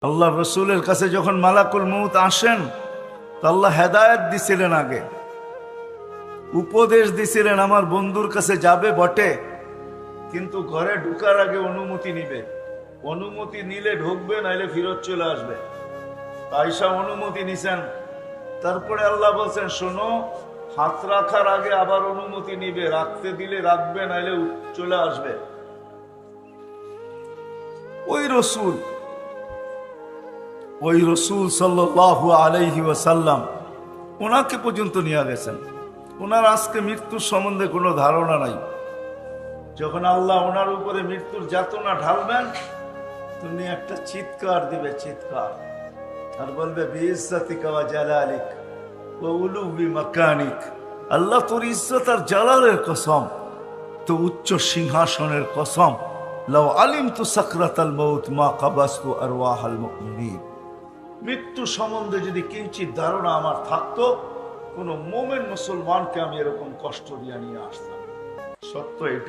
আল্লাহ রসুলের কাছে যখন মালাকুল মউত আসেন তো আল্লাহ হেদায়েত দিছিলেন, আগে উপদেশ দিছিলেন আমার বন্ধুর কাছে যাবে বটে, কিন্তু ঘরে ঢুকার আগে অনুমতি নিবে। অনুমতি নিলে ঢুকবে, নাইলে ফিরত চলে আসবে। আয়েশা অনুমতি নিছেন। তারপরে আল্লাহ বলছেন, শোনো, হাত রাখার আগে আবার অনুমতি নিবে, রাখতে দিলে রাখবে, নাইলে চলে আসবে। ওই রসুল সাল্লাল্লাহু আলাইহি ওয়াসাল্লাম ওনাকে পর্যন্ত নিয়ে গেছেন। ওনার আজকে মৃত্যুর সম্বন্ধে কোনো ধারণা নাই। যখন আল্লাহ ওনার উপরে মৃত্যুর যাতনা ঢালবেন, তুমি একটা চিৎকার দিবে, চিৎকার, আর বলবে বিইজ্জাতিকা ওয়া জালালিক ওয়া উলুবি মাকানিক। আল্লাহ, তোর ইজ্জত আর জালালের কসম, তো উচ্চ সিংহাসনের কসম, লাউ আলিমতু সাকরাতাল মউত মা কাবাসতু আরওয়াহাল মুমিনিন। মৃত্যু সম্বন্ধে যদি কিঞ্চিত ধারণা আমার থাকতো, কোন মোমেন মুসলমানকে আমি এরকম কষ্ট দিয়ে নিয়ে আসতাম। সত্য এটা।